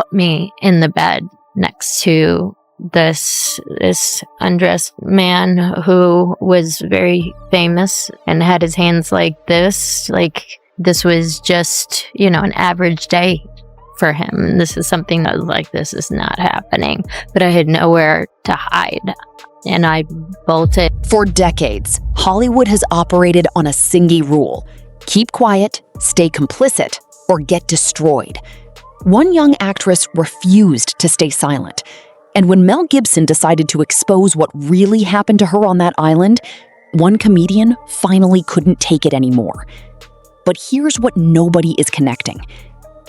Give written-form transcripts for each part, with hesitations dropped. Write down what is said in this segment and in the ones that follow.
put me in the bed next to this undressed man who was very famous and had his hands like this. Like, this was just, an average day for him. And this is something that was like, this is not happening. But I had nowhere to hide. And I bolted. For decades, Hollywood has operated on a single rule: keep quiet, stay complicit, or get destroyed. One young actress refused to stay silent. And when Mel Gibson decided to expose what really happened to her on that island, one comedian finally couldn't take it anymore. But here's what nobody is connecting.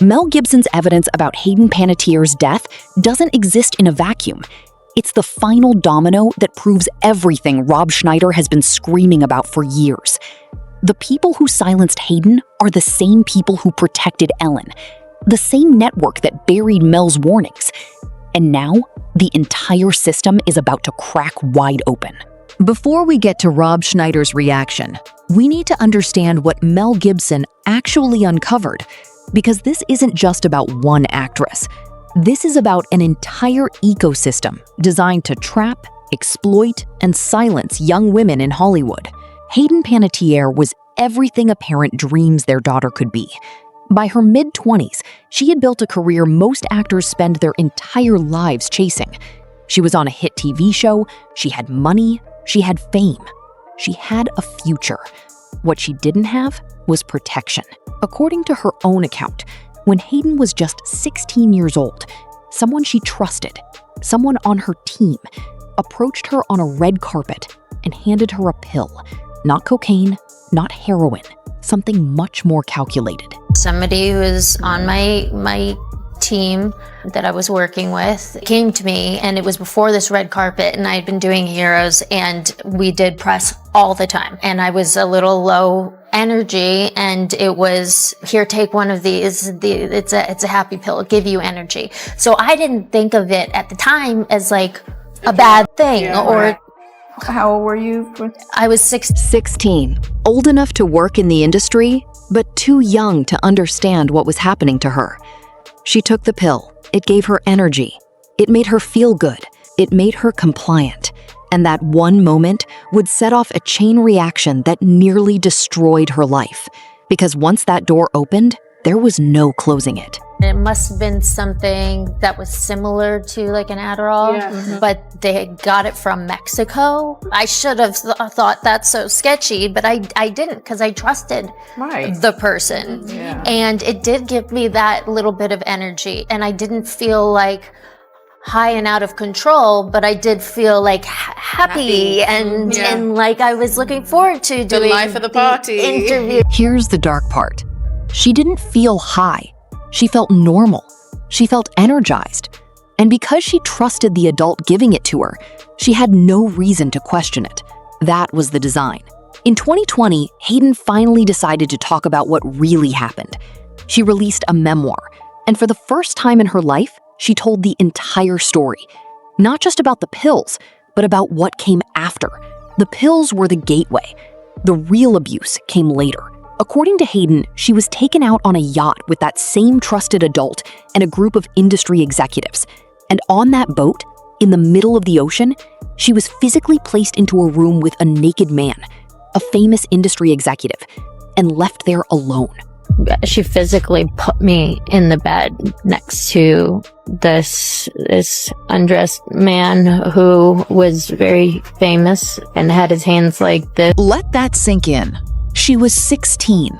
Mel Gibson's evidence about Hayden Panettiere's death doesn't exist in a vacuum. It's the final domino that proves everything Rob Schneider has been screaming about for years. The people who silenced Hayden are the same people who protected Ellen, the same network that buried Mel's warnings. And now, the entire system is about to crack wide open. Before we get to Rob Schneider's reaction, we need to understand what Mel Gibson actually uncovered, because this isn't just about one actress. This is about an entire ecosystem designed to trap, exploit, and silence young women in Hollywood. Hayden Panettiere was everything a parent dreams their daughter could be. By her mid-20s, she had built a career most actors spend their entire lives chasing. She was on a hit TV show, she had money, she had fame. She had a future. What she didn't have was protection. According to her own account, when Hayden was just 16 years old, someone she trusted, someone on her team, approached her on a red carpet and handed her a pill. Not cocaine, not heroin, something much more calculated. Somebody who was on my team that I was working with came to me, and it was before this red carpet, and I had been doing Heroes, and we did press all the time. And I was a little low energy, and it was, here, take one of these. It's a happy pill, it'll give you energy. So I didn't think of it at the time as like a bad thing. Yeah, or right. How old were you? I was 16, old enough to work in the industry, but too young to understand what was happening to her. She took the pill. It gave her energy. It made her feel good. It made her compliant. And that one moment would set off a chain reaction that nearly destroyed her life. Because once that door opened, there was no closing it. It must have been something that was similar to like an Adderall, but they got it from Mexico. I should have thought that's so sketchy, but I didn't, because I trusted the person. And it did give me that little bit of energy, and I didn't feel like high and out of control, but I did feel like happy. And like I was looking forward to doing the life of the party interview. Here's the dark part. She didn't feel high. She felt normal. She felt energized. And because she trusted the adult giving it to her, she had no reason to question it. That was the design. In 2020, Hayden finally decided to talk about what really happened. She released a memoir, and for the first time in her life, she told the entire story. Not just about the pills, but about what came after. The pills were the gateway. The real abuse came later. According to Hayden, she was taken out on a yacht with that same trusted adult and a group of industry executives. And on that boat, in the middle of the ocean, she was physically placed into a room with a naked man, a famous industry executive, and left there alone. She physically put me in the bed next to this undressed man who was very famous and had his hands like this. Let that sink in. She was 16,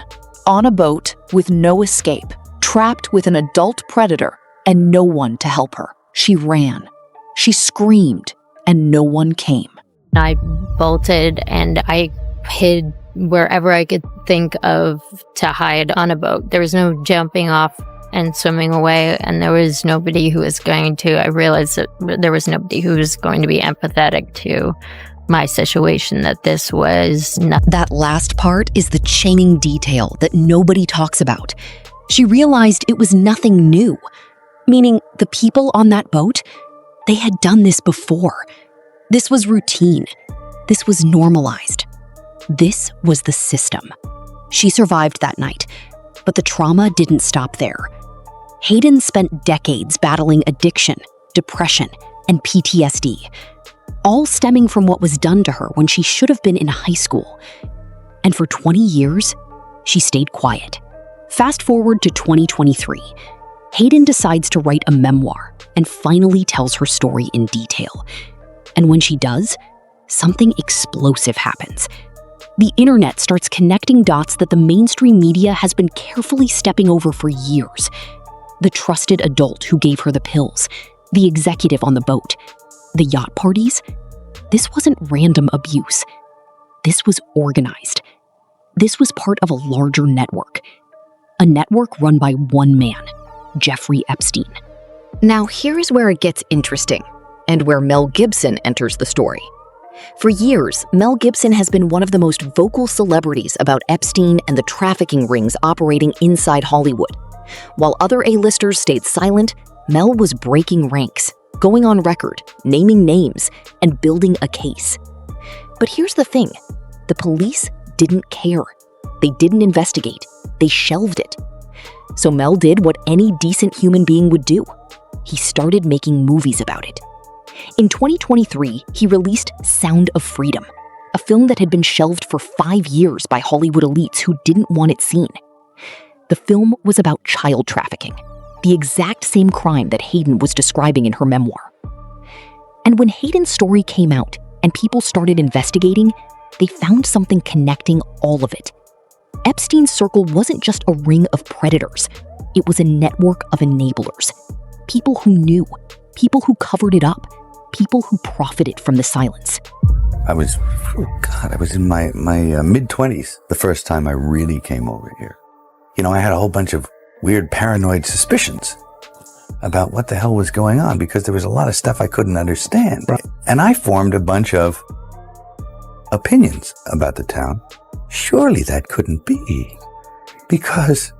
on a boat with no escape, trapped with an adult predator and no one to help her. She ran. She screamed, and no one came. I bolted and I hid wherever I could think of to hide on a boat. There was no jumping off and swimming away, and there was nobody who was going to, I realized that there was nobody who was going to be empathetic to my situation, that this was nothing. That last part is the chaining detail that nobody talks about. She realized it was nothing new, meaning the people on that boat, they had done this before. This was routine. This was normalized. This was the system. She survived that night, but the trauma didn't stop there. Hayden spent decades battling addiction, depression, and PTSD, all stemming from what was done to her when she should have been in high school. And for 20 years, she stayed quiet. Fast forward to 2023. Hayden decides to write a memoir and finally tells her story in detail. And when she does, something explosive happens. The internet starts connecting dots that the mainstream media has been carefully stepping over for years. The trusted adult who gave her the pills, the executive on the boat, the yacht parties. This wasn't random abuse. This was organized. This was part of a larger network. A network run by one man, Jeffrey Epstein. Now here's where it gets interesting, and where Mel Gibson enters the story. For years, Mel Gibson has been one of the most vocal celebrities about Epstein and the trafficking rings operating inside Hollywood. While other A-listers stayed silent, Mel was breaking ranks, going on record, naming names, and building a case. But here's the thing, the police didn't care. They didn't investigate. They shelved it. So Mel did what any decent human being would do. He started making movies about it. In 2023, he released Sound of Freedom, a film that had been shelved for 5 years by Hollywood elites who didn't want it seen. The film was about child trafficking, the exact same crime that Hayden was describing in her memoir. And when Hayden's story came out and people started investigating, they found something connecting all of it. Epstein's circle wasn't just a ring of predators. It was a network of enablers. People who knew, people who covered it up, people who profited from the silence. I was in my mid-20s the first time I really came over here. You know, I had a whole bunch of weird paranoid suspicions about what the hell was going on because there was a lot of stuff I couldn't understand. Right. And I formed a bunch of opinions about the town. Surely that couldn't be because...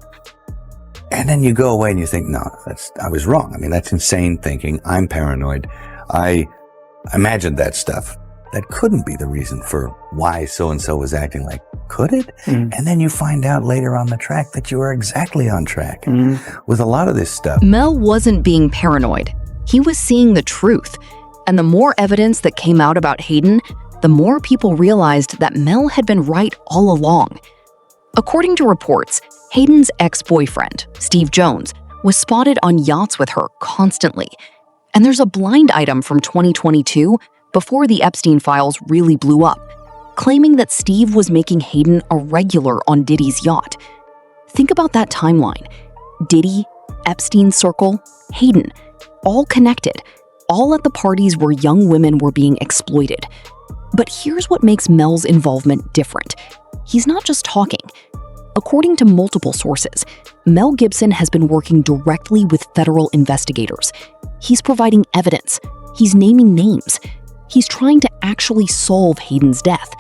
And then you go away and you think, no, I was wrong. I mean, that's insane thinking. I'm paranoid. I imagined that stuff. That couldn't be the reason for why so-and-so was acting like, could it? Mm. And then you find out later on the track that you are exactly on track with a lot of this stuff. Mel wasn't being paranoid. He was seeing the truth. And the more evidence that came out about Hayden, the more people realized that Mel had been right all along. According to reports, Hayden's ex-boyfriend, Steve Jones, was spotted on yachts with her constantly. And there's a blind item from 2022, before the Epstein files really blew up, claiming that Steve was making Hayden a regular on Diddy's yacht. Think about that timeline. Diddy, Epstein's circle, Hayden, all connected, all at the parties where young women were being exploited. But here's what makes Mel's involvement different. He's not just talking. According to multiple sources, Mel Gibson has been working directly with federal investigators. He's providing evidence. He's naming names. He's trying to actually solve Hayden's death.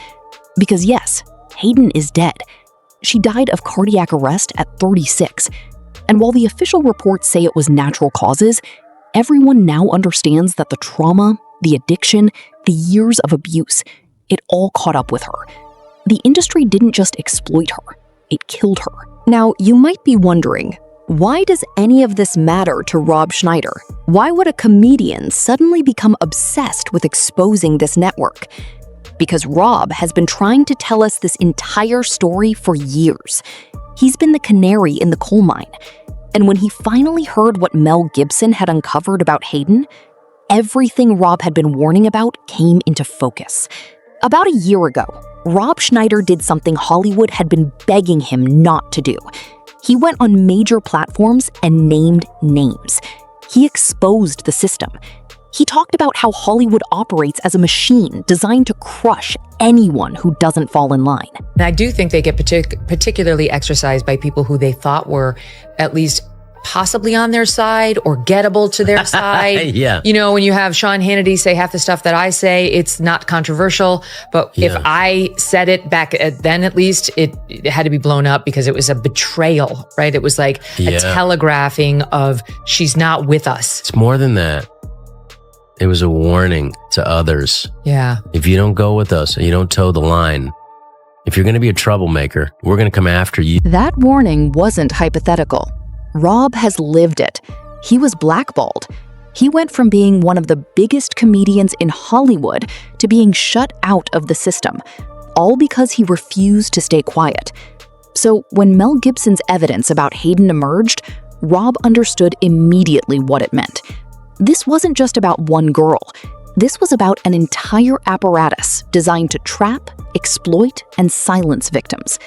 Because yes, Hayden is dead. She died of cardiac arrest at 36. And while the official reports say it was natural causes, everyone now understands that the trauma, the addiction, the years of abuse, it all caught up with her. The industry didn't just exploit her, it killed her. Now, you might be wondering, why does any of this matter to Rob Schneider? Why would a comedian suddenly become obsessed with exposing this network? Because Rob has been trying to tell us this entire story for years. He's been the canary in the coal mine. And when he finally heard what Mel Gibson had uncovered about Hayden, everything Rob had been warning about came into focus. About a year ago, Rob Schneider did something Hollywood had been begging him not to do. He went on major platforms and named names. He exposed the system. He talked about how Hollywood operates as a machine designed to crush anyone who doesn't fall in line. And I do think they get particularly exercised by people who they thought were at least possibly on their side or gettable to their side. Yeah. You know, when you have Sean Hannity say half the stuff that I say, it's not controversial. But if I said it back then, at least, it had to be blown up because it was a betrayal, right? It was like a telegraphing of she's not with us. It's more than that. It was a warning to others. Yeah. If you don't go with us and you don't toe the line, if you're going to be a troublemaker, we're going to come after you. That warning wasn't hypothetical. Rob has lived it. He was blackballed. He went from being one of the biggest comedians in Hollywood to being shut out of the system, all because he refused to stay quiet. So when Mel Gibson's evidence about Hayden emerged, Rob understood immediately what it meant. This wasn't just about one girl. This was about an entire apparatus designed to trap, exploit, and silence victims.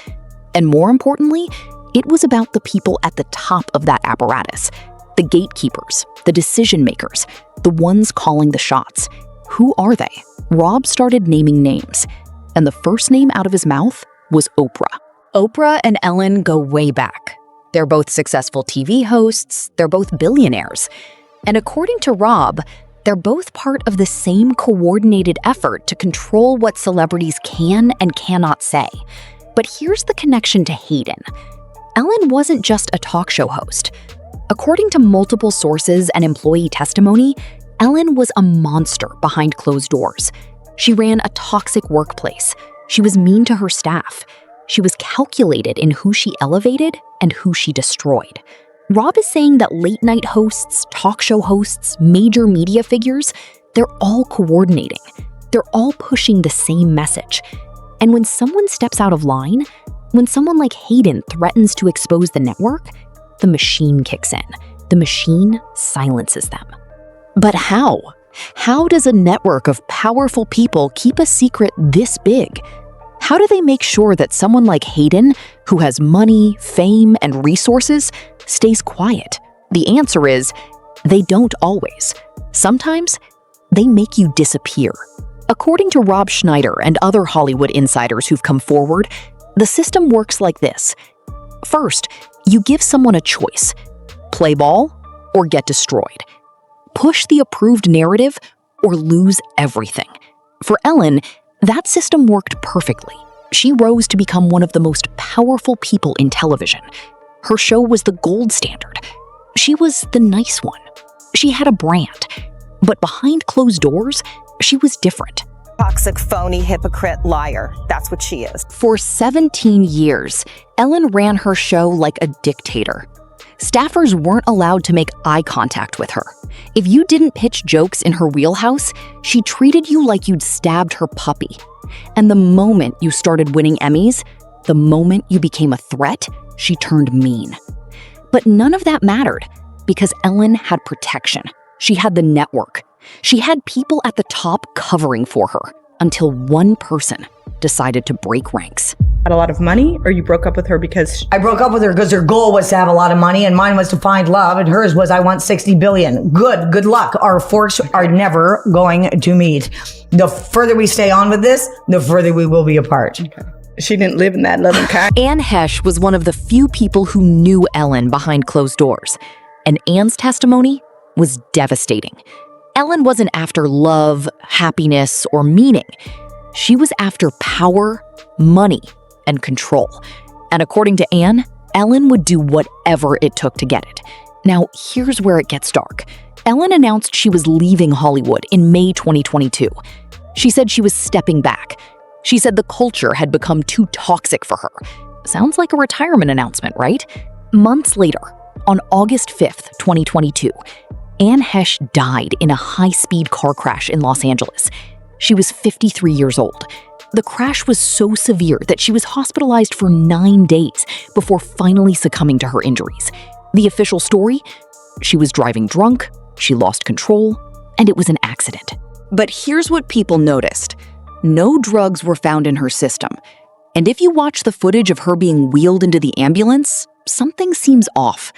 And more importantly, it was about the people at the top of that apparatus. The gatekeepers, the decision makers, the ones calling the shots. Who are they? Rob started naming names, and the first name out of his mouth was Oprah. Oprah and Ellen go way back. They're both successful TV hosts, they're both billionaires. And according to Rob, they're both part of the same coordinated effort to control what celebrities can and cannot say. But here's the connection to Hayden. Ellen wasn't just a talk show host. According to multiple sources and employee testimony, Ellen was a monster behind closed doors. She ran a toxic workplace. She was mean to her staff. She was calculated in who she elevated and who she destroyed. Rob is saying that late-night hosts, talk show hosts, major media figures, they're all coordinating. They're all pushing the same message. And when someone steps out of line, when someone like Hayden threatens to expose the network, the machine kicks in. The machine silences them. But how? How does a network of powerful people keep a secret this big? How do they make sure that someone like Hayden, who has money, fame, and resources, stays quiet? The answer is, they don't always. Sometimes, they make you disappear. According to Rob Schneider and other Hollywood insiders who've come forward, the system works like this. First, you give someone a choice: play ball or get destroyed. Push the approved narrative or lose everything. For Ellen, that system worked perfectly. She rose to become one of the most powerful people in television. Her show was the gold standard. She was the nice one. She had a brand. But behind closed doors, she was different. Toxic, phony, hypocrite, liar. That's what she is. For 17 years, Ellen ran her show like a dictator. Staffers weren't allowed to make eye contact with her. If you didn't pitch jokes in her wheelhouse, she treated you like you'd stabbed her puppy. And the moment you started winning Emmys, the moment you became a threat, she turned mean. But none of that mattered because Ellen had protection. She had the network. She had people at the top covering for her until one person decided to break ranks. Had a lot of money, or you broke up with her because... I broke up with her because her goal was to have a lot of money, and mine was to find love, and hers was I want 60 billion. Good luck. Our forks are never going to meet. The further we stay on with this, the further we will be apart. Okay. She didn't live in that loving kind. Anne Hesh was one of the few people who knew Ellen behind closed doors, and Anne's testimony was devastating. Ellen wasn't after love, happiness, or meaning. She was after power, money, and control. And according to Anne, Ellen would do whatever it took to get it. Now, here's where it gets dark. Ellen announced she was leaving Hollywood in May 2022. She said she was stepping back. She said the culture had become too toxic for her. Sounds like a retirement announcement, right? Months later, on August 5th, 2022, Anne Hesh died in a high-speed car crash in Los Angeles. She was 53 years old. The crash was so severe that she was hospitalized for 9 days before finally succumbing to her injuries. The official story? She was driving drunk, she lost control, and it was an accident. But here's what people noticed. No drugs were found in her system. And if you watch the footage of her being wheeled into the ambulance, something seems off.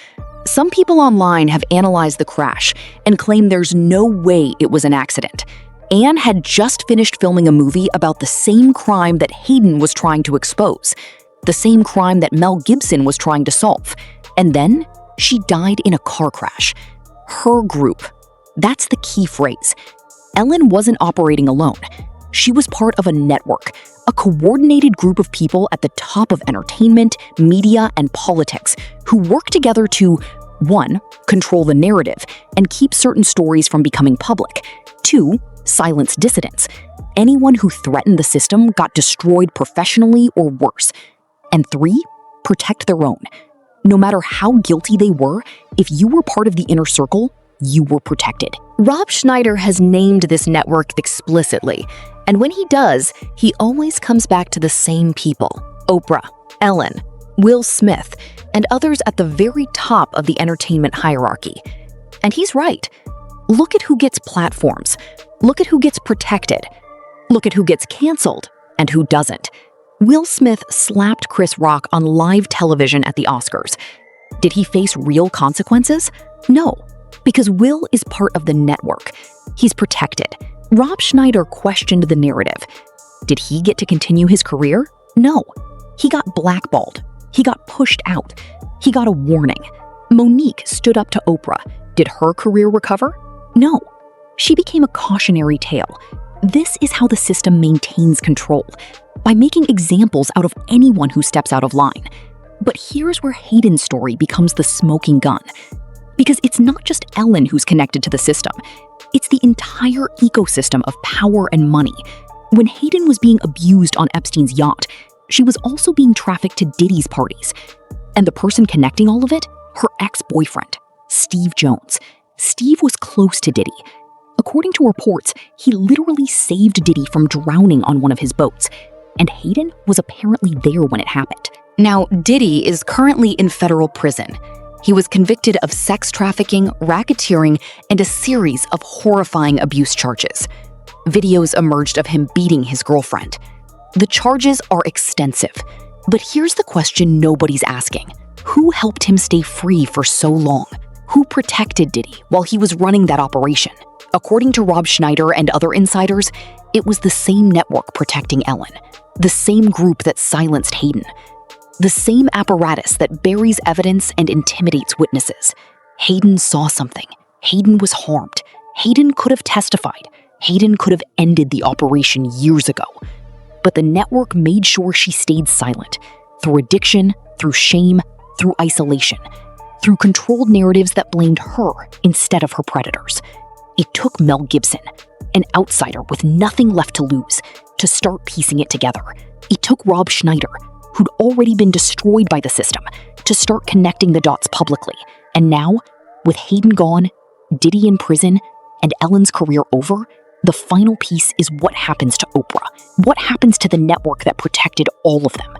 Some people online have analyzed the crash and claim there's no way it was an accident. Anne had just finished filming a movie about the same crime that Hayden was trying to expose, the same crime that Mel Gibson was trying to solve. And then she died in a car crash. Her group. That's the key phrase. Ellen wasn't operating alone. She was part of a network, a coordinated group of people at the top of entertainment, media, and politics who work together to, 1, control the narrative and keep certain stories from becoming public, 2, silence dissidents. Anyone who threatened the system got destroyed professionally or worse, and 3, protect their own. No matter how guilty they were, if you were part of the inner circle, you were protected. Rob Schneider has named this network explicitly, and when he does, he always comes back to the same people: Oprah, Ellen, Will Smith, and others at the very top of the entertainment hierarchy. And he's right. Look at who gets platforms. Look at who gets protected. Look at who gets canceled and who doesn't. Will Smith slapped Chris Rock on live television at the Oscars. Did he face real consequences? No, because Will is part of the network. He's protected. Rob Schneider questioned the narrative. Did he get to continue his career? No. He got blackballed. He got pushed out. He got a warning. Monique stood up to Oprah. Did her career recover? No. She became a cautionary tale. This is how the system maintains control, by making examples out of anyone who steps out of line. But here's where Hayden's story becomes the smoking gun. Because it's not just Ellen who's connected to the system. It's the entire ecosystem of power and money. When Hayden was being abused on Epstein's yacht, she was also being trafficked to Diddy's parties. And the person connecting all of it? Her ex-boyfriend, Steve Jones. Steve was close to Diddy. According to reports, he literally saved Diddy from drowning on one of his boats. And Hayden was apparently there when it happened. Now, Diddy is currently in federal prison. He was convicted of sex trafficking, racketeering, and a series of horrifying abuse charges. Videos emerged of him beating his girlfriend. The charges are extensive. But here's the question nobody's asking. Who helped him stay free for so long? Who protected Diddy while he was running that operation? According to Rob Schneider and other insiders, it was the same network protecting Ellen, the same group that silenced Hayden, the same apparatus that buries evidence and intimidates witnesses. Hayden saw something. Hayden was harmed. Hayden could have testified. Hayden could have ended the operation years ago. But the network made sure she stayed silent, through addiction, through shame, through isolation, through controlled narratives that blamed her instead of her predators. It took Mel Gibson, an outsider with nothing left to lose, to start piecing it together. It took Rob Schneider, who'd already been destroyed by the system, to start connecting the dots publicly. And now, with Hayden gone, Diddy in prison, and Ellen's career over, the final piece is what happens to Oprah. What happens to the network that protected all of them?